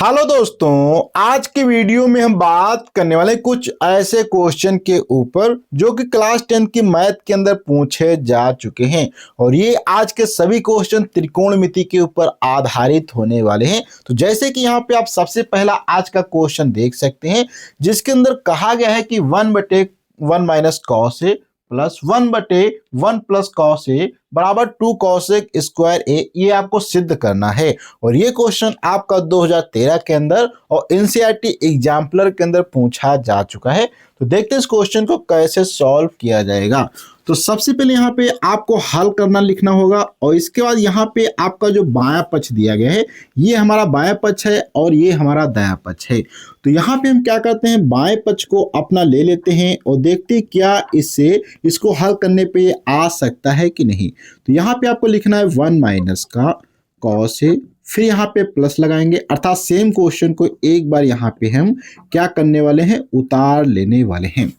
Hello दोस्तों, आज के वीडियो में हम बात करने वाले कुछ ऐसे क्वेश्चन के ऊपर जो कि क्लास 10 की मैथ के अंदर पूछे जा चुके हैं। और ये आज के सभी क्वेश्चन त्रिकोणमिति के ऊपर आधारित होने वाले हैं। तो जैसे कि यहाँ पे आप सबसे पहला आज का क्वेश्चन देख सकते हैं, जिसके अंदर कहा गया है कि 1/1 minus cos A plus 1/1 plus cos A बराबर 2 कॉसेक स्क्वायर ए, ये आपको सिद्ध करना है। और ये क्वेश्चन आपका 2013 के अंदर और एनसीईआरटी एग्जाम्पलर के अंदर पूछा जा चुका है। तो देखते हैं इस क्वेश्चन को कैसे सॉल्व किया जाएगा। तो सबसे पहले यहाँ पे आपको हल करना लिखना होगा और इसके बाद यहाँ पे आपका जो बायां पक्ष दिया गया है, ये हमारा बायां पक्ष है और ये हमारा दायां पक्ष है। तो यहाँ पे हम क्या करते हैं, बाएं पक्ष को अपना ले लेते हैं और देखते हैं क्या इससे इसको हल करने पे आ सकता है कि नहीं। तो यहाँ पे आपको लिखना है 1 माइनस का कॉस है, फिर यहाँ पे प्लस लगाएंगे, अर्थात सेम क्वेश्चन को एक बार यहाँ पे हम क्या करने वाले हैं, उतार लेने वाले हैं।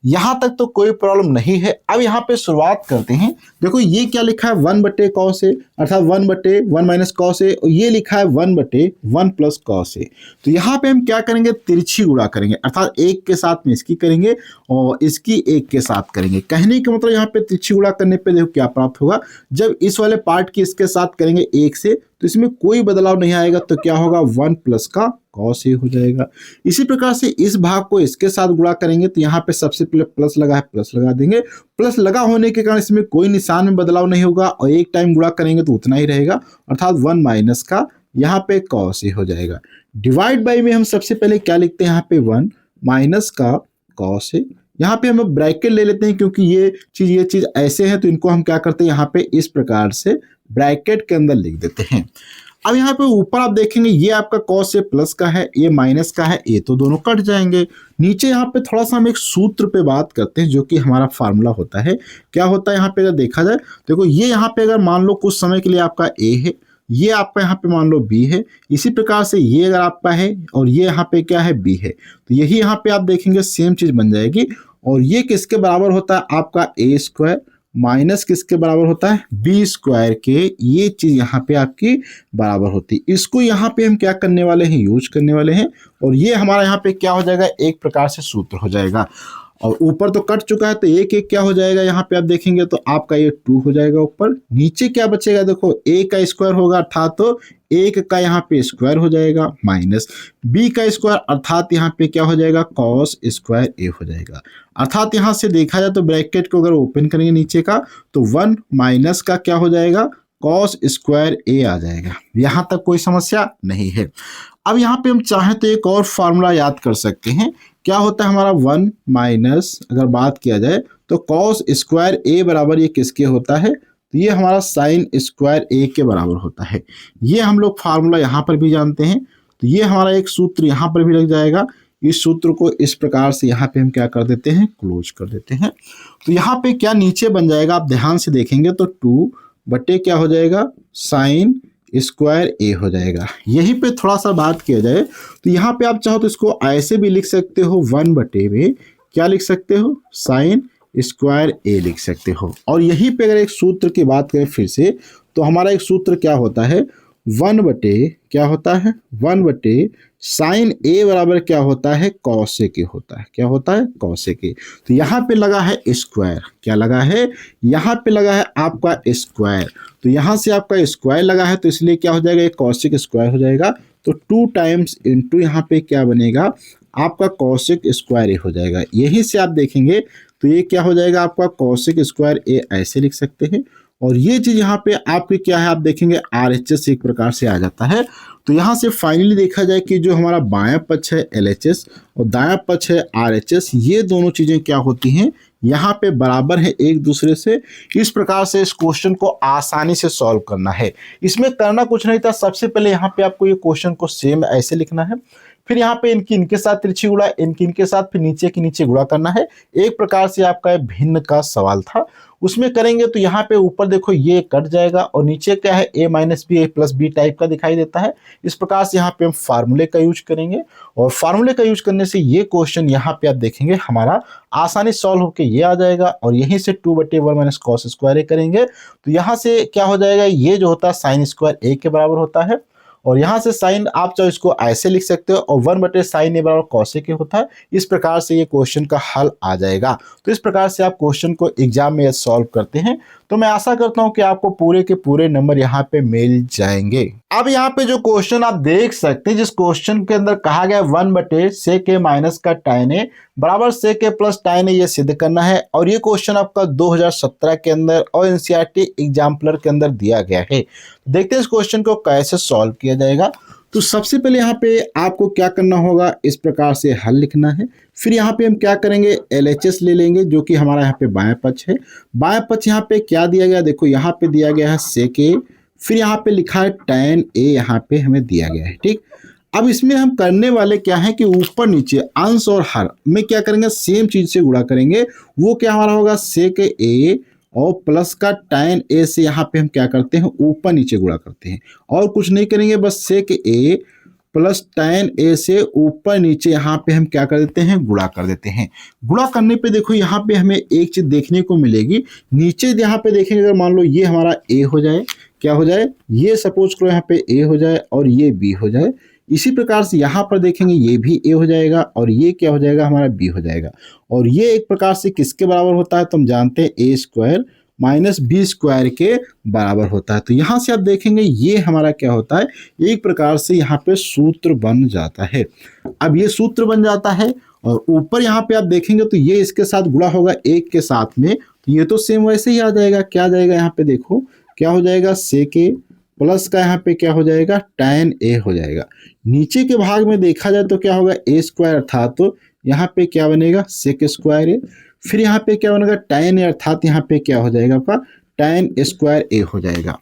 यहां तक तो कोई प्रॉब्लम नहीं है। अब यहाँ पे शुरुआत करते हैं। देखो ये क्या लिखा है, 1 कॉस ए, अर्थात 1/1 माइनस कॉस ए, और ये लिखा है 1/1 प्लस कॉस ए। तो यहाँ पे हम क्या करेंगे, तिरछी गुणा करेंगे, अर्थात एक के साथ में इसकी करेंगे और इसकी एक के साथ करेंगे। कहने का मतलब यहाँ पे तिरछी गुणा करने पे देखो क्या प्राप्त होगा, जब इस वाले पार्ट की इसके साथ करेंगे एक से, तो इसमें कोई बदलाव नहीं आएगा, तो क्या होगा 1 प्लस का कॉस ए हो जाएगा। इसी प्रकार से इस भाग को इसके साथ गुणा करेंगे, तो यहाँ पे सबसे पहले प्लस लगा है, प्लस लगा देंगे। प्लस लगा होने के कारण इसमें कोई निशान में बदलाव नहीं होगा और एक टाइम गुणा करेंगे तो उतना ही रहेगा, अर्थात 1 माइनस का यहाँ पे कॉस ए हो जाएगा। डिवाइड बाई में हम सबसे पहले क्या लिखते हैं, यहाँ पे 1 माइनस का कॉस ए। यहाँ पे हम ब्रैकेट ले लेते हैं क्योंकि ये चीज ऐसे है, तो इनको हम क्या करते हैं, यहाँ पे इस प्रकार से ब्रैकेट के अंदर लिख देते हैं। अब यहाँ पे ऊपर आप देखेंगे ये आपका कॉस ए प्लस का है, ये माइनस का है, ये तो दोनों कट जाएंगे। नीचे यहाँ पे थोड़ा सा हम एक सूत्र पे बात करते हैं जो कि हमारा फार्मूला होता है। क्या होता है यहाँ पे अगर देखा जाए, देखो ये यहाँ पे अगर मान लो कुछ समय के लिए आपका ए है, ये आपका यहाँ पे मान लो बी है, इसी प्रकार से ये अगर आपका है और ये यहाँ पे क्या है, बी है, तो यही यहाँ पे आप देखेंगे सेम चीज बन जाएगी। और ये किसके बराबर होता है, आपका ए स्क्वायर माइनस किसके बराबर होता है, बी स्क्वायर के, ये चीज यहाँ पे आपकी बराबर होती है। इसको यहाँ पे हम क्या करने वाले हैं, यूज करने वाले हैं, और ये हमारा यहाँ पे क्या हो जाएगा, एक प्रकार से सूत्र हो जाएगा। और ऊपर तो कट चुका है तो एक एक क्या हो जाएगा, यहाँ पे आप देखेंगे तो आपका ये 2 हो जाएगा ऊपर। नीचे क्या बचेगा, देखो a का स्क्वायर होगा, अर्थात तो 1 का यहाँ पे स्क्वायर हो जाएगा, माइनस b का स्क्वायर, अर्थात यहाँ पे क्या हो जाएगा, कॉस स्क्वायर a हो जाएगा। अर्थात यहाँ से देखा जाए तो ब्रैकेट को अगर ओपन करेंगे नीचे का, तो 1 माइनस का क्या हो जाएगा, कॉस स्क्वायर a आ जाएगा। यहां तक कोई समस्या नहीं है। अब यहाँ पे हम चाहें तो एक और फार्मूला याद कर सकते हैं। क्या होता है हमारा 1 माइनस, अगर बात किया जाए तो कॉस स्क्वायर ए बराबर ये किसके होता है, तो ये हमारा साइन स्क्वायर ए के बराबर होता है। ये हम लोग फार्मूला यहाँ पर भी जानते हैं, तो ये हमारा एक सूत्र यहाँ पर भी लग जाएगा। इस सूत्र को इस प्रकार से यहाँ पे हम क्या कर देते हैं, क्लोज कर देते हैं। तो यहाँ पे क्या नीचे बन जाएगा, आप ध्यान से देखेंगे तो 2 क्या हो जाएगा, साइन स्क्वायर ए हो जाएगा। यहीं पे थोड़ा सा बात किया जाए तो यहाँ पे आप चाहो तो इसको ऐसे भी लिख सकते हो, 1 में क्या लिख सकते हो, साइन स्क्वायर ए लिख सकते हो। और यहीं पे अगर एक सूत्र की बात करें फिर से, तो हमारा एक सूत्र क्या होता है, 1 साइन ए बराबर क्या होता है, कॉस ए के होता है। क्या होता है, कॉस ए के। तो यहाँ पे लगा है स्क्वायर, क्या लगा है, यहाँ पे लगा है आपका स्क्वायर, तो यहाँ से आपका स्क्वायर लगा है, तो इसलिए क्या हो जाएगा, एक कॉसेक स्क्वायर हो जाएगा। तो 2 टाइम्स इंटू यहाँ पे क्या बनेगा, आपका कॉसेक स्क्वायर ए हो जाएगा। यहीं से आप देखेंगे तो ये क्या हो जाएगा, आपका कॉसेक स्क्वायर ए ऐसे लिख सकते हैं। और ये चीज यहाँ पे आपके क्या है, आप देखेंगे RHS एक प्रकार से आ जाता है। तो यहाँ से फाइनली देखा जाए कि जो हमारा बायां पक्ष है LHS और दायां पक्ष है RHS, ये दोनों चीजें क्या होती हैं, यहाँ पे बराबर है एक दूसरे से। इस प्रकार से इस क्वेश्चन को आसानी से सॉल्व करना है। इसमें करना कुछ नहीं था, सबसे पहले यहाँ पे आपको ये क्वेश्चन को सेम ऐसे लिखना है, फिर यहाँ पे इनके साथ तिरछी गुणा, इनके साथ, फिर नीचे के नीचे गुणा करना है। एक प्रकार से आपका भिन्न का सवाल था, उसमें करेंगे तो यहाँ पे ऊपर देखो ये कट जाएगा और नीचे क्या है, a minus b, a plus b type का दिखाई देता है। इस प्रकार से यहाँ पे हम फार्मूले का यूज करेंगे और फार्मूले का यूज करने से ये क्वेश्चन यहाँ पे आप देखेंगे हमारा आसानी सॉल्व होकर ये आ जाएगा। और यहीं से 2/1 माइनस कॉस स्क्वायर ए करेंगे तो यहाँ से क्या हो जाएगा, ये जो होता है साइन स्क्वायर ए के बराबर होता है। और यहाँ से साइन आप चाहे इसको ऐसे लिख सकते हो और 1/sin a बराबर cos a होता है। इस प्रकार से ये क्वेश्चन का हल आ जाएगा। तो इस प्रकार से आप क्वेश्चन को एग्जाम में सॉल्व करते हैं। तो मैं आशा करता हूं कि आपको पूरे के पूरे नंबर यहाँ पे मिल जाएंगे। अब यहाँ पे जो क्वेश्चन आप देख सकते हैं, जिस क्वेश्चन के अंदर कहा गया 1/sec a माइनस का tan a बराबर sec a plus tan a ये सिद्ध करना है। और ये क्वेश्चन आपका 2017 के अंदर और एनसीईआरटी एग्जाम्पलर के अंदर दिया गया है। देखते हैं इस क्वेश्चन को कैसे सॉल्व किया जाएगा। तो सबसे पहले यहाँ पे आपको क्या करना होगा, इस प्रकार से हल लिखना है। फिर यहाँ पे हम क्या करेंगे, LHS ले लेंगे जो कि हमारा यहाँ पे बायां पक्ष है। बायां पक्ष यहाँ पे क्या दिया गया, देखो यहाँ पे दिया गया है sec a, फिर यहाँ पे लिखा है tan a, यहाँ पे हमें दिया गया है। ठीक, अब इसमें हम करने वाले क्या है कि ऊपर नीचे अंश और हर में क्या करेंगे, सेम चीज से गुणा करेंगे। वो क्या हमारा होगा sec a और प्लस का tan a से यहाँ पे हम क्या करते हैं, ऊपर नीचे गुणा करते हैं और कुछ नहीं करेंगे, बस sec a plus tan a से ऊपर नीचे यहाँ पे हम क्या कर देते हैं, गुणा कर देते हैं। गुणा करने पे देखो यहाँ पे हमें एक चीज देखने को मिलेगी, नीचे यहाँ पे देखेंगे अगर मान लो ये हमारा a हो जाए, क्या हो जाए, ये सपोज करो यहाँ पे a हो जाए और ये b हो जाए। इसी प्रकार से यहाँ पर देखेंगे ये भी a हो जाएगा और ये क्या हो जाएगा, हमारा b हो जाएगा। और ये एक प्रकार से किसके बराबर होता है, तो हम जानते हैं a square minus b square के बराबर होता है। तो यहाँ से आप देखेंगे ये हमारा क्या होता है, एक प्रकार से यहाँ पे सूत्र बन जाता है। अब ये सूत्र बन जाता है और ऊपर यहाँ पे आप देखेंगे तो ये इसके साथ गुणा होगा एक के साथ में, तो ये तो सेम वैसे ही आ जाएगा। क्या आ जाएगा, यहाँ पे देखो क्या हो जाएगा, sec a प्लस का यहाँ पे क्या हो जाएगा, tan a हो जाएगा। नीचे के भाग में देखा जाए तो क्या होगा, a स्क्वायर अर्थात तो यहाँ पे क्या बनेगा, sec स्क्वायर a, फिर यहाँ पे क्या बनेगा tan a अर्थात यहाँ पे क्या हो जाएगा आपका tan स्क्वायर a हो जाएगा।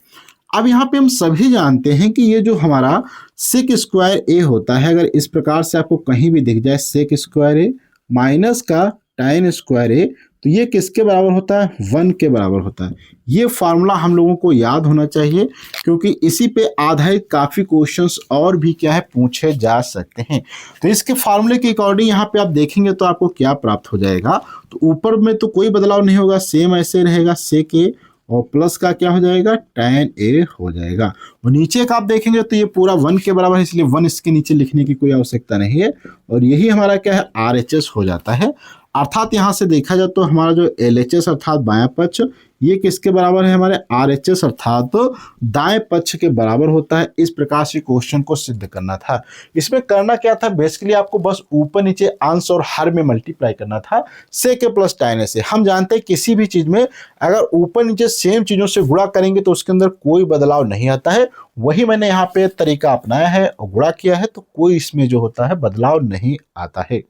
अब यहाँ पे हम सभी जानते हैं कि ये जो हमारा sec स्क्वायर a होता है, अगर इस प्रकार से आपको कहीं भी दिख जाए sec स्क्वायर a माइनस का tan स्क्वायर a, तो ये किसके बराबर होता है, 1 के बराबर होता है। ये फार्मूला हम लोगों को याद होना चाहिए क्योंकि इसी पे आधारित काफी क्वेश्चंस और भी क्या है पूछे जा सकते हैं। तो इसके फार्मूले के अकॉर्डिंग यहाँ पे आप देखेंगे तो आपको क्या प्राप्त हो जाएगा, तो ऊपर में तो कोई बदलाव नहीं होगा, सेम ऐसे रहेगा sec a और प्लस का क्या हो जाएगा, tan a हो जाएगा। और नीचे का आप देखेंगे तो ये पूरा 1 के बराबर है, इसलिए 1 इसके नीचे लिखने की कोई आवश्यकता नहीं है। और यही हमारा क्या है, RHS हो जाता है। अर्थात यहाँ से देखा जाए तो हमारा जो LHS अर्थात बायां पक्ष, ये किसके बराबर है, हमारे RHS अर्थात तो दाएं पक्ष के बराबर होता है। इस प्रकार से क्वेश्चन को सिद्ध करना था। इसमें करना क्या था, बेसिकली आपको बस ऊपर नीचे अंश और हर में मल्टीप्लाई करना था sec a plus tan a से। हम जानते हैं किसी भी चीज में अगर ऊपर नीचे सेम चीजों से गुणा करेंगे तो उसके अंदर कोई बदलाव नहीं आता है। वही मैंने यहाँ पे तरीका अपनाया है और गुणा किया है, तो कोई इसमें जो होता है बदलाव नहीं आता है।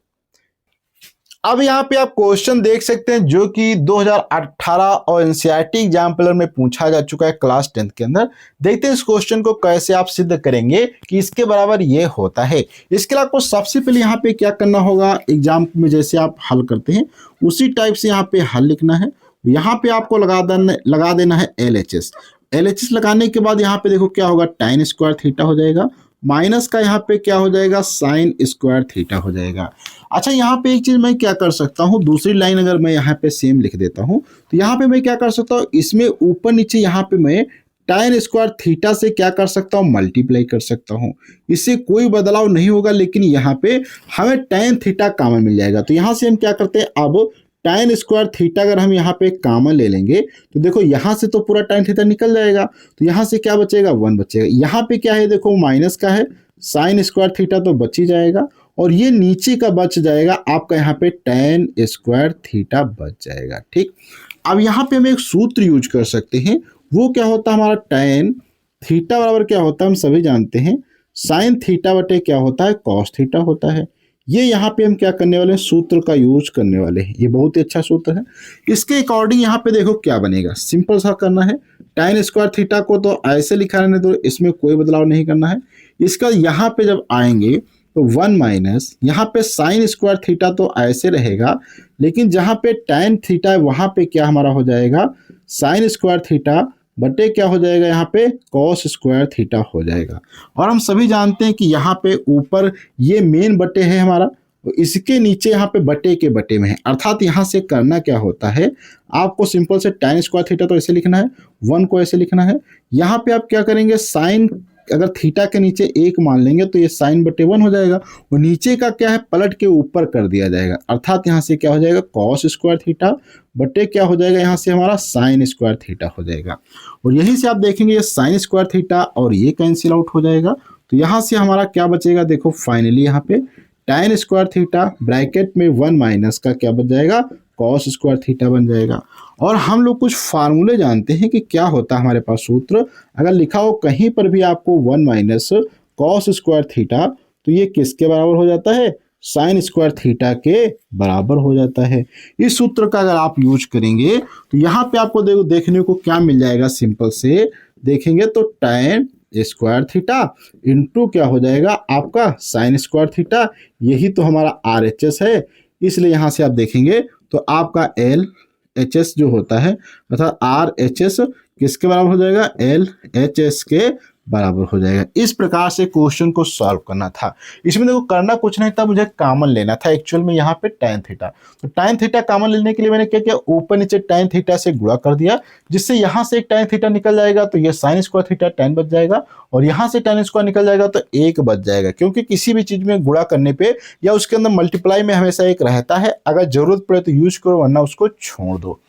अब यहाँ पे आप क्वेश्चन देख सकते हैं जो कि 2018 और एनसीईआरटी एग्जाम्पलर में पूछा जा चुका है क्लास 10 के अंदर। देखते हैं इस क्वेश्चन को कैसे आप सिद्ध करेंगे कि इसके बराबर ये होता है। इसके लिए आपको सबसे पहले यहाँ पे क्या करना होगा, एग्जाम में जैसे आप हल करते हैं उसी टाइप से यहाँ पे हल लिखना है। यहाँ पे आपको लगा देना है LHS लगाने के बाद यहाँ पे देखो क्या होगा, tan स्क्वायर थीटा हो जाएगा, माइनस का यहाँ पे क्या हो जाएगा, sin स्क्वायर थीटा हो जाएगा। अच्छा, यहाँ पे एक चीज मैं क्या कर सकता हूँ, दूसरी लाइन अगर मैं यहाँ पे सेम लिख देता हूँ तो यहाँ पे मैं क्या कर सकता हूँ, इसमें ऊपर नीचे यहाँ पे मैं tan स्क्वायर थीटा से क्या कर सकता हूँ, मल्टीप्लाई कर सकता हूँ। इससे कोई बदलाव नहीं होगा, लेकिन यहाँ पे हमें tan थीटा कॉमन मिल जाएगा। तो यहाँ से हम क्या करते हैं, अब tan स्क्वायर थीटा अगर हम यहाँ पे कॉमन ले लेंगे तो देखो यहाँ से तो पूरा tan थीटा निकल जाएगा, तो यहाँ से क्या बचेगा, 1 बचेगा। यहाँ पे क्या है, देखो माइनस का है, sin स्क्वायर थीटा तो बच ही जाएगा और ये नीचे का बच जाएगा आपका, यहाँ पे tan स्क्वायर थीटा बच जाएगा। ठीक, अब यहाँ पे हम एक सूत्र यूज कर सकते हैं। वो क्या होता है, हमारा tan थीटा बराबर क्या होता है, हम सभी जानते हैं sin थीटा बटे क्या होता है, cos थीटा होता है। ये यहाँ पे हम क्या करने वाले हैं, सूत्र का यूज करने वाले हैं। ये बहुत ही अच्छा सूत्र है। इसके अकॉर्डिंग यहाँ पे देखो क्या बनेगा, सिंपल सा करना है। tan स्क्वायर थीटा को तो ऐसे लिखा रहने दो, इसमें कोई बदलाव नहीं करना है। इसका यहाँ पे जब आएंगे तो 1 माइनस यहाँ पे sin स्क्वायर थीटा तो ऐसे रहेगा, लेकिन जहाँ पे tan थीटा है वहाँ पे क्या हमारा हो जाएगा, sin स्क्वायर थीटा बटे क्या हो जाएगा, यहाँ पे cos स्क्वायर थीटा हो जाएगा। और हम सभी जानते हैं कि यहाँ पे ऊपर ये मेन बटे है हमारा, इसके नीचे यहाँ पे बटे के बटे में है। अर्थात यहाँ से करना क्या होता है, आपको सिंपल से tan स्क्वायर थीटा तो ऐसे लिखना है, 1 को ऐसे लिखना है। यहाँ पे आप क्या करेंगे, sin अगर थीटा के नीचे 1 मान लेंगे तो ये साइन बटे 1 हो जाएगा, और नीचे का क्या है पलट के ऊपर कर दिया जाएगा, अर्थात यहाँ से क्या हो जाएगा कॉस स्क्वायर थीटा बटे क्या हो जाएगा यहाँ से हमारा साइन स्क्वायर थीटा हो जाएगा। और यहीं से आप देखेंगे ये साइन स्क्वायर थीटा और ये कैंसिल आउट हो जाएगा, तो यहाँ से हमारा क्या बचेगा, देखो फाइनली यहाँ पे tan स्क्वायर थीटा ब्रैकेट में 1 माइनस का क्या बन जाएगा कॉस स्क्वायर थीटा बन जाएगा। और हम लोग कुछ फार्मूले जानते हैं कि क्या होता है हमारे पास सूत्र, अगर लिखा हो कहीं पर भी आपको 1 माइनस कॉस स्क्वायर थीटा तो ये किसके बराबर हो जाता है, साइन स्क्वायर थीटा के बराबर हो जाता है। इस सूत्र का अगर आप यूज करेंगे तो यहाँ पे आपको देखने को क्या मिल जाएगा, सिंपल से देखेंगे तो tan स्क्वायर थीटा इंटू क्या हो जाएगा आपका साइन स्क्वायर थीटा, यही तो हमारा RHS है, इसलिए यहाँ से आप देखेंगे तो आपका LHS जो होता है अर्थात RHS किसके बराबर हो जाएगा, LHS के बराबर हो जाएगा। इस प्रकार से क्वेश्चन को सॉल्व करना था। इसमें देखो करना कुछ नहीं था, मुझे कॉमन लेना था एक्चुअल में यहाँ पे tan थीटा। तो tan थीटा कॉमन लेने के लिए मैंने क्या किया, ऊपर नीचे tan थीटा से गुणा कर दिया, जिससे यहाँ से एक tan थीटा निकल जाएगा तो ये साइन स्क्वायर थीटा tan बच जाएगा, और यहाँ से tan स्क्वायर निकल जाएगा तो 1 बच जाएगा, क्योंकि किसी भी चीज में गुणा करने पे या उसके अंदर मल्टीप्लाई में हमेशा 1 रहता है, अगर जरूरत पड़े तो यूज करो वरना उसको छोड़ दो।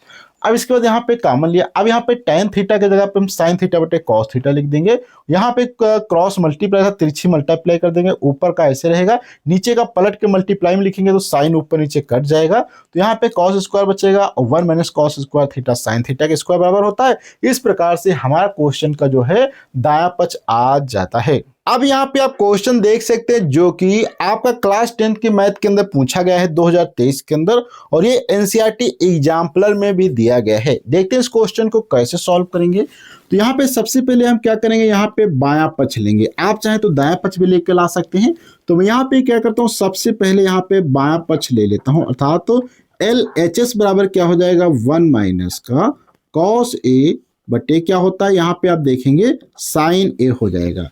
अब इसके बाद यहाँ पे कॉमन लिया, अब यहाँ पे tan थीटा की जगह पे हम साइन थीटा बटे कॉस थीटा लिख देंगे, यहाँ पे क्रॉस मल्टीप्लाई था तिरछी मल्टीप्लाई कर देंगे, ऊपर का ऐसे रहेगा, नीचे का पलट के मल्टीप्लाई में लिखेंगे तो साइन ऊपर नीचे कट जाएगा, तो यहाँ पे कॉस स्क्वायर बचेगा और 1 minus cos square theta sine theta के स्क्वायर बराबर होता है। इस प्रकार से हमारा क्वेश्चन का जो है दायां पक्ष आ जाता है। अब यहाँ पे आप क्वेश्चन देख सकते हैं जो कि आपका क्लास 10 की मैथ के अंदर पूछा गया है 2023 के अंदर, और ये एनसीईआरटी एग्जाम्पलर में भी दिया गया है। देखते हैं इस क्वेश्चन को कैसे सॉल्व करेंगे। तो यहाँ पे सबसे पहले हम क्या करेंगे, यहाँ पे बायां पक्ष लेंगे, आप चाहे तो दायां पक्ष भी लेकर ला सकते हैं। तो मैं यहाँ पे क्या करता हूँ, सबसे पहले यहाँ पे बायां पक्ष ले लेता हूँ, अर्थात तो LHS बराबर क्या हो जाएगा 1 माइनस का कॉस A बटे क्या होता है यहाँ पे आप देखेंगे साइन A हो जाएगा।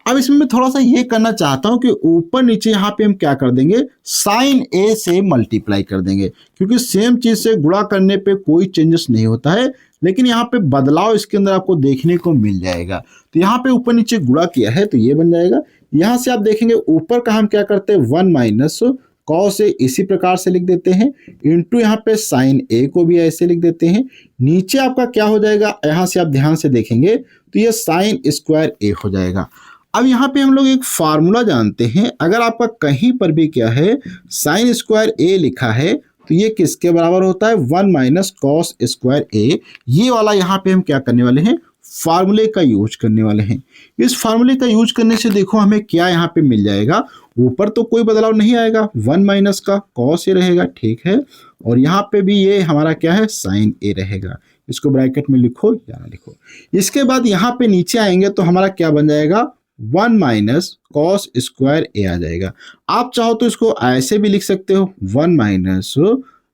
अब इसमें मैं थोड़ा सा ये करना चाहता हूं कि ऊपर नीचे यहाँ पे हम क्या कर देंगे, साइन A से मल्टीप्लाई कर देंगे, क्योंकि सेम चीज से गुणा करने पे कोई चेंजेस नहीं होता है, लेकिन यहाँ पे बदलाव इसके अंदर आपको देखने को मिल जाएगा। तो यहाँ पे ऊपर नीचे गुणा किया है तो ये बन जाएगा। यहाँ से आप देखेंगे ऊपर का हम क्या करते हैं 1 माइनस कॉस A इसी प्रकार से लिख देते हैं, इंटू यहाँ पे साइन A को भी ऐसे लिख देते हैं। नीचे आपका क्या हो जाएगा, यहाँ से आप ध्यान से देखेंगे तो ये साइन स्क्वायर A हो जाएगा। अब यहाँ पे हम लोग एक फार्मूला जानते हैं, अगर आपका कहीं पर भी क्या है साइन स्क्वायर A लिखा है तो ये किसके बराबर होता है 1 माइनस कॉस स्क्वायर A। ये वाला यहाँ पे हम क्या करने वाले हैं, फार्मूले का यूज करने वाले हैं। इस फार्मूले का यूज करने से देखो हमें क्या यहाँ पे मिल जाएगा, ऊपर तो कोई बदलाव नहीं आएगा, 1 माइनस का कॉस A रहेगा, ठीक है, और यहाँ पे भी ये हमारा क्या है साइन A रहेगा। इसको ब्रैकेट में लिखो या ना लिखो। इसके बाद यहाँ पे नीचे आएंगे तो हमारा क्या बन जाएगा 1 माइनस कॉस स्क्वायर A आ जाएगा। आप चाहो तो इसको ऐसे भी लिख सकते हो 1 माइनस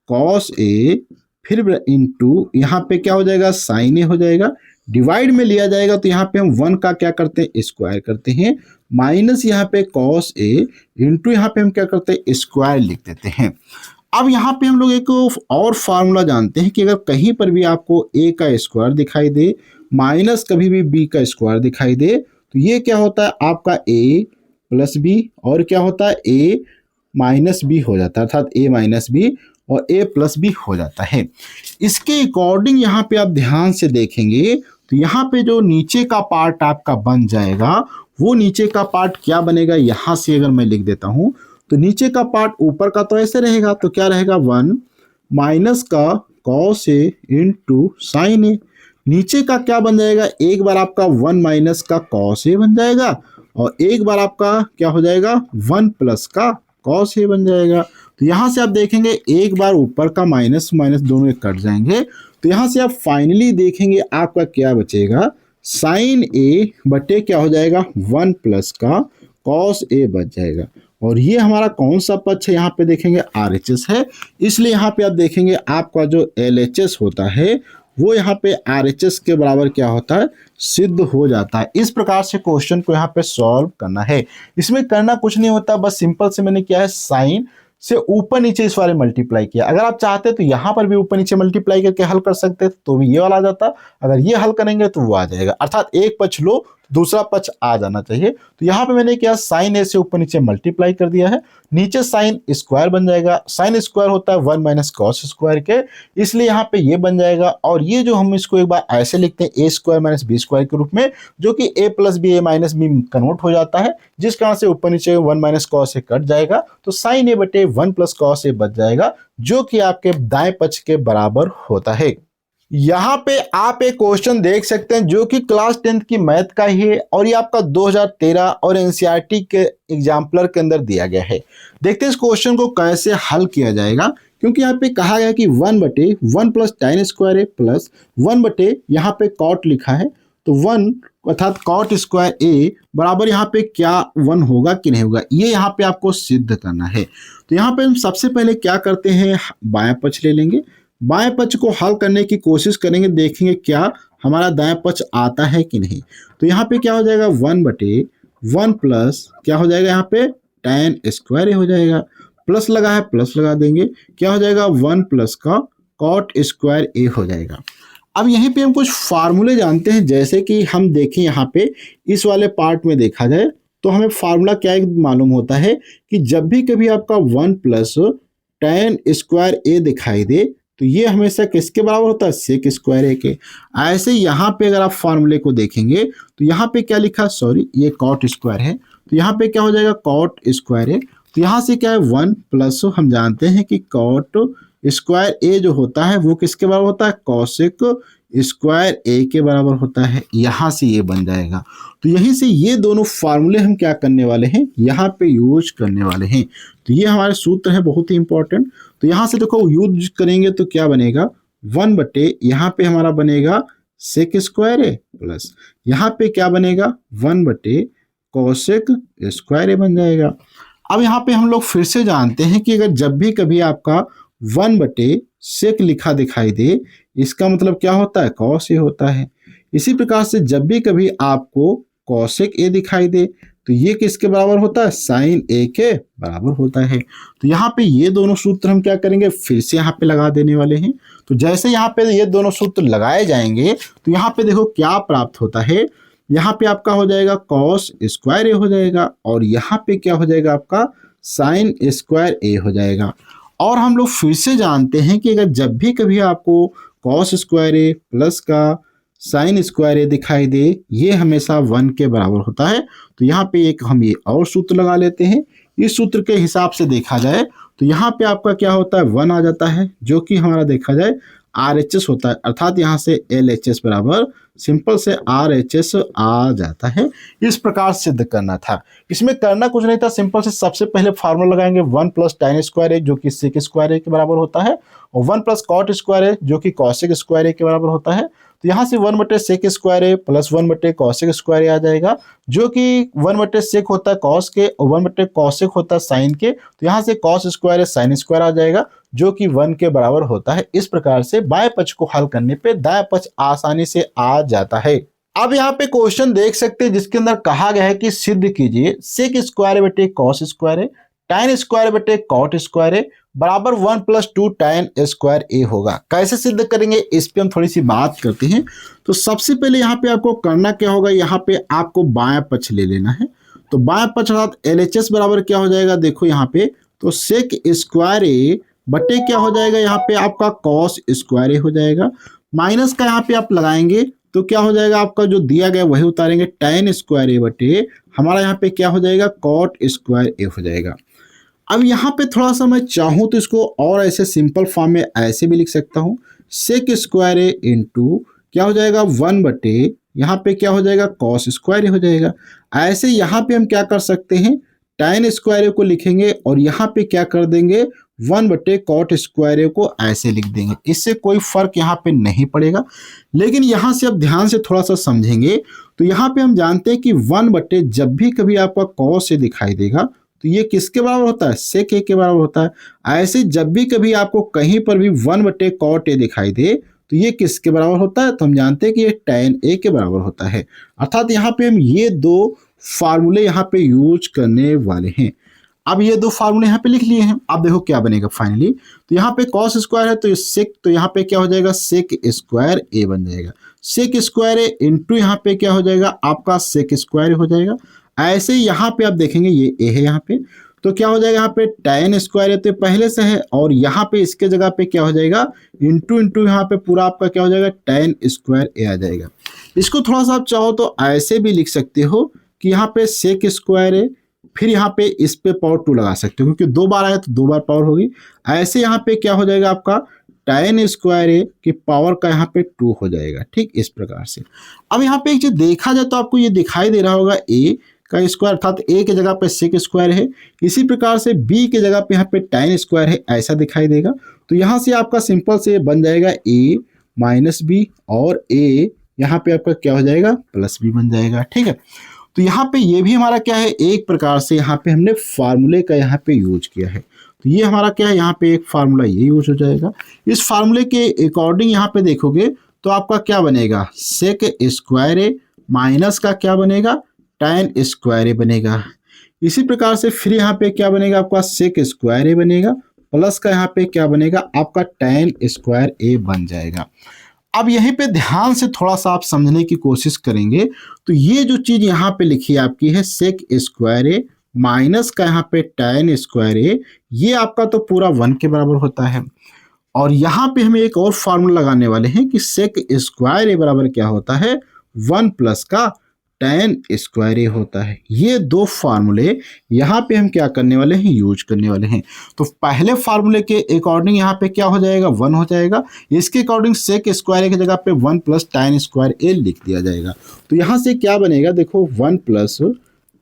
कॉस A फिर इंटू यहाँ पे क्या हो जाएगा साइन A हो जाएगा, डिवाइड में लिया जाएगा तो यहाँ पे हम 1 का क्या करते हैं स्क्वायर करते हैं, माइनस यहाँ पे कॉस A इंटू यहाँ पे हम क्या करते हैं स्क्वायर लिख देते हैं। अब यहाँ पे हम लोग एक और फार्मूला जानते हैं कि अगर कहीं पर भी आपको A का स्क्वायर दिखाई दे माइनस कभी भी B का स्क्वायर दिखाई दे तो ये क्या होता है आपका A प्लस B और क्या होता है A माइनस B हो जाता है, अर्थात A माइनस B और A प्लस B हो जाता है। इसके अकॉर्डिंग यहाँ पे आप ध्यान से देखेंगे तो यहाँ पे जो नीचे का पार्ट आपका बन जाएगा वो नीचे का पार्ट क्या बनेगा, यहाँ से अगर मैं लिख देता हूँ तो नीचे का पार्ट ऊपर का तो ऐसे रहेगा, तो क्या रहेगा 1 माइनस का cos A into sine A। नीचे का क्या बन जाएगा, एक बार आपका 1 माइनस का कॉस A बन जाएगा और एक बार आपका क्या हो जाएगा 1 प्लस का कॉस A बन जाएगा। तो यहाँ से आप देखेंगे एक बार ऊपर का माइनस माइनस दोनों कट जाएंगे, तो यहाँ से आप फाइनली देखेंगे आपका क्या बचेगा साइन A बटे क्या हो जाएगा 1 प्लस का कॉस A बच जाएगा। और ये हमारा कौन सा पक्ष है, यहाँ पे देखेंगे RHS है, इसलिए यहाँ पे आप देखेंगे आपका जो LHS होता है वो यहाँ पे RHS के बराबर क्या होता है सिद्ध हो जाता है। इस प्रकार से क्वेश्चन को यहाँ पे सॉल्व करना है। इसमें करना कुछ नहीं होता, बस सिंपल से मैंने क्या है साइन से ऊपर नीचे इस वाले मल्टीप्लाई किया। अगर आप चाहते तो यहाँ पर भी ऊपर नीचे मल्टीप्लाई करके हल कर सकते तो भी ये वाला आ जाता, अगर ये हल करेंगे तो वो आ जाएगा। अर्थात एक पक्ष लो दूसरा पक्ष आ जाना चाहिए। तो यहाँ पे मैंने क्या साइन ए से ऊपर नीचे मल्टीप्लाई कर दिया है, नीचे साइन स्क्वायर बन जाएगा, साइन स्क्वायर होता है 1 माइनस कॉस स्क्वायर के, इसलिए यहाँ पे ये बन जाएगा। और ये जो हम इसको एक बार ऐसे लिखते हैं ए स्क्वायर माइनस बी स्क्वायर के रूप में, जो कि ए प्लस बी ए माइनस बी कन्वर्ट हो जाता है, जिस कारण से ऊपर नीचे 1 माइनस कॉस ए कट जाएगा, तो साइन ए बटे 1 प्लस कॉस ए बच जाएगा, जो कि आपके दाएं पक्ष के बराबर होता है। यहाँ पे आप एक क्वेश्चन देख सकते हैं जो कि क्लास 10th की मैथ का ही है, और ये आपका 2013 और एनसीईआरटी के एग्जाम्पलर के अंदर दिया गया है। देखते हैं इस क्वेश्चन को कैसे हल किया जाएगा, क्योंकि यहाँ पे कहा गया कि 1/1 प्लस tan स्क्वायर ए प्लस 1/, यहाँ पे कॉट लिखा है, तो 1 अर्थात कॉट स्क्वायर ए बराबर यहाँ पे क्या 1 होगा कि नहीं होगा, ये यहाँ पे आपको सिद्ध करना है। तो यहाँ पे हम सबसे पहले क्या करते हैं, बायां पक्ष ले लेंगे, बाएं पक्ष को हल करने की कोशिश करेंगे, देखेंगे क्या हमारा दाएं पक्ष आता है कि नहीं। तो यहाँ पे क्या हो जाएगा 1/1 प्लस क्या हो जाएगा, यहाँ पे tan स्क्वायर ए हो जाएगा, प्लस लगा है प्लस लगा देंगे, क्या हो जाएगा 1 प्लस का कॉट स्क्वायर ए हो जाएगा। अब यहीं पे हम कुछ फार्मूले जानते हैं, जैसे कि हम देखें यहाँ पे इस वाले पार्ट में देखा जाए तो हमें फार्मूला क्या मालूम होता है कि जब भी कभी आपका 1 प्लस tan स्क्वायर ए दिखाई दे तो ये हमेशा किसके बराबर होता है, सेक स्क्वायर ए के। ऐसे यहाँ पे अगर आप फार्मूले को देखेंगे तो यहाँ पे क्या लिखा, सॉरी ये कॉट स्क्वायर है, तो यहाँ पे क्या हो जाएगा कॉट स्क्वायर ए, तो यहाँ से क्या है 1 प्लस, हम जानते हैं कि कॉट स्क्वायर ए जो होता है वो किसके बराबर होता है, कॉसेक स्क्वायर ए के बराबर होता है, यहाँ से ये बन जाएगा। तो यहीं से ये दोनों फार्मूले हम क्या करने वाले हैं, यहाँ पे यूज करने वाले हैं। तो ये हमारे सूत्र है बहुत ही इंपॉर्टेंट। तो यहाँ से देखो यूज करेंगे तो क्या बनेगा 1/, यहाँ पे हमारा बनेगा सेक स्क्वायर ए प्लस यहाँ पे क्या बनेगा 1/, कॉसेक स्क्वायर ए बन जाएगा। अब यहाँ पे हम लोग फिर से जानते हैं कि अगर जब भी कभी आपका 1/, सेक लिखा दिखाई दे, इसका मतलब क्या होता है, कॉस ए होता है। इसी प्रकार से जब भी कभी आपको कॉसेक ए दिखाई दे तो ये किसके बराबर होता है, साइन ए के बराबर होता है। तो यहाँ पे ये दोनों सूत्र हम क्या करेंगे, फिर से यहाँ पे लगा देने वाले हैं। तो जैसे यहाँ पे ये दोनों सूत्र लगाए जाएंगे तो यहाँ पे देखो क्या प्राप्त होता है, यहाँ पे आपका हो जाएगा कॉस स्क्वायर ए हो जाएगा, और यहाँ पे क्या हो जाएगा आपका साइन स्क्वायर ए हो जाएगा। और हम लोग फिर से जानते हैं कि अगर जब भी कभी आपको कॉस स्क्वायर ए प्लस का साइन स्क्वायर ए दिखाई दे, ये हमेशा 1 के बराबर होता है। तो यहाँ पे एक हम ये और सूत्र लगा लेते हैं। इस सूत्र के हिसाब से देखा जाए तो यहाँ पे आपका क्या होता है 1 आ जाता है, जो कि हमारा देखा जाए RHS होता है, अर्थात यहाँ से LHS बराबर सिंपल से RHS आ जाता है। इस प्रकार सिद्ध करना था, इसमें करना कुछ नहीं था, सिंपल से सबसे पहले फार्मूला लगाएंगे 1 प्लस tan स्क्वायर ए जो कि सेक स्क्वायर ए के बराबर होता है, और 1 प्लस कॉट स्क्वायर ए जो कि कॉसेक स्क्वायर ए के बराबर होता है। तो यहाँ से 1/, सेक स्क्वायर ए प्लस 1/, कॉसेक स्क्वायर ए आ जाएगा, जो कि 1/, सेक होता है कॉस के और 1/, कॉसेक होता है साइन के। तो यहाँ से कॉस स्क्वायर ए साइन स्क्वायर आ जाएगा, जो कि 1 के बराबर होता है। इस प्रकार से बाएं पक्ष को हल करने पे दाएं पक्ष आसानी से आ जाता है। अब यहाँ पे क्वेश्चन देख सकते हैं जिसके अंदर कहा गया है कि सिद्ध कीजिए सेक स्क्वायर बटे कॉस स्क्वायर ए tan स्क्वायर बटे कॉट स्क्वायर ए बराबर 1 + 2 tan स्क्वायर ए होगा। कैसे सिद्ध करेंगे इस पे हम थोड़ी सी बात करते हैं। तो सबसे पहले यहाँ पे आपको करना क्या होगा, यहाँ पे आपको बायां पक्ष ले लेना है। तो बायां पक्ष अर्थात LHS बराबर क्या हो जाएगा, देखो यहाँ पे तो सेक स्क्वायर ए बटे क्या हो जाएगा, यहाँ पे आपका कॉस स्क्वायर ए हो जाएगा, माइनस का यहाँ पे आप लगाएंगे तो क्या हो जाएगा, आपका जो दिया गया वही उतारेंगे, tan स्क्वायर ए बटे हमारा यहाँ पे क्या हो जाएगा, कॉट स्क्वायर ए हो जाएगा। अब यहाँ पे थोड़ा सा मैं चाहूँ तो इसको और ऐसे सिंपल फॉर्म में ऐसे भी लिख सकता हूँ, सेक स्क्वायर ए इंटू क्या हो जाएगा 1 बटे यहाँ पे क्या हो जाएगा कॉस स्क्वायर ए हो जाएगा। ऐसे यहाँ पे हम क्या कर सकते हैं, tan स्क्वायर ए को लिखेंगे और यहाँ पे क्या कर देंगे 1 बटे कॉट स्क्वायर ए को ऐसे लिख देंगे। इससे कोई फर्क यहाँ पे नहीं पड़ेगा, लेकिन यहाँ से अब ध्यान से थोड़ा सा समझेंगे तो यहाँ पे हम जानते हैं कि 1 बटे जब भी कभी आपका कॉस ए दिखाई देगा तो ये किसके बराबर होता है, सेक ए के बराबर होता है। ऐसे जब भी कभी आपको कहीं पर भी 1 बटे कॉट ए दिखाई दे तो ये किसके बराबर होता है, तो हम जानते हैं कि ये tan ए के बराबर होता है। अर्थात यहाँ पे हम ये दो फार्मूले यहाँ पे यूज करने वाले हैं। अब ये दो फार्मूले यहाँ पे लिख लिए हैं। अब देखो क्या बनेगा फाइनली, तो यहाँ पे कॉस स्क्वायर है तो सेक, तो यहाँ पे क्या हो जाएगा सेक स्क्वायर ए बन जाएगा। सेक स्क्वायर ए इंटू यहाँ पे क्या हो जाएगा आपका सेक स्क्वायर हो जाएगा। ऐसे ही यहाँ पे आप देखेंगे ये ए है यहाँ पे, तो क्या हो जाएगा यहाँ पे tan स्क्वायर तो पहले से है, और यहाँ पे इसके जगह पे क्या हो जाएगा इंटू इंटू यहाँ पे पूरा आपका क्या हो जाएगा tan स्क्वायर ए आ जाएगा। इसको थोड़ा सा आप चाहो तो ऐसे भी लिख सकते हो कि यहाँ पे सेक स्क्वायर ए, फिर यहाँ पे इस पे पावर 2 लगा सकते हो, क्योंकि 2 बार आया तो 2 बार पावर होगी। ऐसे यहाँ पे क्या हो जाएगा आपका tan स्क्वायर ए की पावर का यहाँ पे 2 हो जाएगा। ठीक इस प्रकार से। अब यहाँ पे एक चीज देखा जाए तो आपको ये दिखाई दे रहा होगा ए का स्क्वायर, अर्थात ए के जगह पे सेक स्क्वायर है, इसी प्रकार से बी के जगह पे यहाँ पे tan स्क्वायर है, ऐसा दिखाई देगा। तो यहाँ से आपका सिंपल से बन जाएगा a माइनस बी, और a यहाँ पे आपका क्या हो जाएगा प्लस बी बन जाएगा। ठीक है, तो यहाँ पे ये भी हमारा क्या है एक प्रकार से यहाँ पे हमने फार्मूले का यहाँ पे यूज किया है। तो ये हमारा क्या है यहाँ पे एक फार्मूला ये यूज हो जाएगा। इस फार्मूले के अकॉर्डिंग यहाँ पे देखोगे तो आपका क्या बनेगा सेक स्क्वायर ए माइनस का क्या बनेगा tan स्क्वायर ए बनेगा। इसी प्रकार से फिर यहाँ पे क्या बनेगा आपका सेक स्क्वायर ए बनेगा, प्लस का यहाँ पे क्या बनेगा आपका tan स्क्वायर ए बन जाएगा। अब यहीं पे ध्यान से थोड़ा सा आप समझने की कोशिश करेंगे तो ये जो चीज यहाँ पे लिखी है आपकी है सेक स्क्वायर ए माइनस का यहाँ पे tan स्क्वायर ए, ये आपका तो पूरा 1 के बराबर होता है। और यहाँ पे हमें एक और फार्मूला लगाने वाले हैं कि सेक स्क्वायर ए बराबर क्या होता है 1 प्लस का tan स्क्वायर ए होता है। ये दो फार्मूले यहाँ पे हम क्या करने वाले हैं यूज करने वाले हैं। तो पहले फार्मूले के अकॉर्डिंग यहाँ पे क्या हो जाएगा 1 हो जाएगा, इसके अकॉर्डिंग सेक स्क्वायर ए की जगह पे 1 प्लस tan स्क्वायर ए लिख दिया जाएगा। तो यहाँ से क्या बनेगा देखो 1 प्लस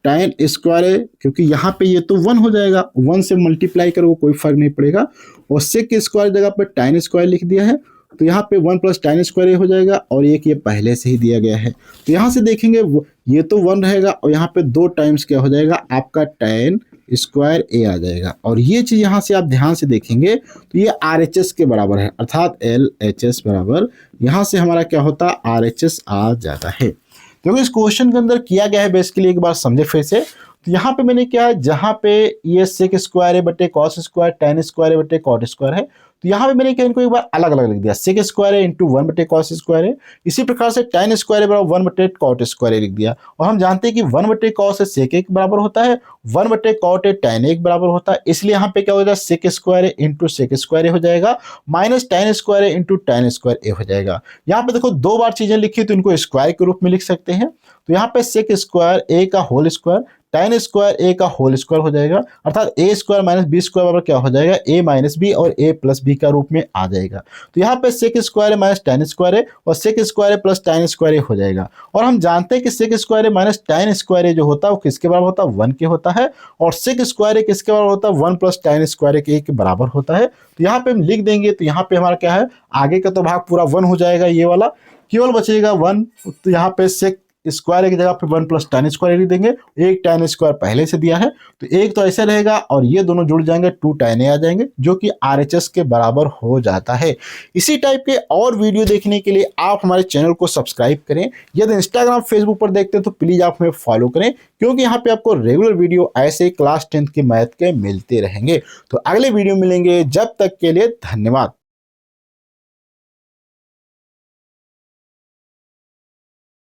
tan स्क्वायर ए, क्योंकि यहाँ पे ये तो 1 हो जाएगा, 1 से मल्टीप्लाई करो कोई फर्क नहीं पड़ेगा, और सेक स्क्वायर जगह पे tan स्क्वायर लिख दिया है, तो यहाँ पे 1 प्लस tan स्क्वायर ए हो जाएगा, और एक ये पहले से ही दिया गया है। तो यहाँ से देखेंगे ये तो 1 रहेगा, और यहाँ पे 2 टाइम्स क्या हो जाएगा आपका tan स्क्वायर ए आ जाएगा। और ये चीज यहाँ से आप ध्यान से देखेंगे तो ये RHS के बराबर है, अर्थात LHS बराबर यहाँ से हमारा क्या होता है RHS आ जाता है। तो इस क्वेश्चन के अंदर किया गया है बेसिकली एक बार समझे फिर से। तो यहाँ पे मैंने क्या है जहाँ पे ये सेक स्क्वायर है बटे कॉस स्क्वायर, tan स्क्वायर है बटे कॉट स्क्वायर है, तो यहाँ पे मैंने क्या इनको एक बार अलग अलग लिख दिया, सेक स्क्वायर है इंटू 1 बटे कॉस स्क्वायर है। इसी प्रकार से tan स्क्वायर है बराबर 1 बटे कॉट स्क्वायर है लिख दिया। और हम जानते हैं कि 1 बटे कॉस सेक ए के बराबर होता है, 1 बटे कॉट tan ए के बराबर होता है, इसलिए यहाँ पे क्या हो जाएगा सेक स्क्वायर है इंटू सेक स्क्वायर हो जाएगा, माइनस tan स्क्वायर है इंटू tan स्क्वायर ए हो जाएगा। यहाँ पे देखो 2 बार चीजें लिखी तो इनको स्क्वायर के रूप में लिख सकते हैं। तो यहाँ पे सेक स्क्वायर ए का होल स्क्वायर tan स्क्वायर ए का होल स्क्वायर हो जाएगा, अर्थात ए स्क्वायर माइनस बी स्क्वायर बराबर क्या हो जाएगा ए माइनस बी, और ए प्लस बी का रूप में आ जाएगा। तो यहाँ पे सेक स्क्वायर है माइनस tan स्क्वायर है, और सेक स्क्वायर है प्लस tan स्क्वायर ए हो जाएगा। और हम जानते हैं कि सेक स्क्वायर है माइनस tan स्क्वायर ए जो होता है वो किसके बराबर होता है 1 के होता है, और सेक स्क्वायर ए किसके बराबर होता है 1 प्लस tan स्क्वायर ए के बराबर होता है। तो यहाँ पे हम लिख देंगे, तो यहाँ पे हमारा क्या है आगे का तो भाग पूरा 1 हो जाएगा, ये वाला केवल बचेगा 1। तो यहाँ पे सेक स्क्वायर की जगह पे 1 प्लस tan स्क्वायर लिख देंगे, एक tan स्क्वायर पहले से दिया है तो एक तो ऐसे रहेगा, और ये दोनों जुड़ जाएंगे 2 tan आ जाएंगे जो कि RHS के बराबर हो जाता है। इसी टाइप के और वीडियो देखने के लिए आप हमारे चैनल को सब्सक्राइब करें। यदि इंस्टाग्राम फेसबुक पर देखते हैं तो प्लीज आप हमें फॉलो करें, क्योंकि यहाँ पे आपको रेगुलर वीडियो ऐसे क्लास 10th के मैथ के मिलते रहेंगे। तो अगले वीडियो मिलेंगे, जब तक के लिए धन्यवाद।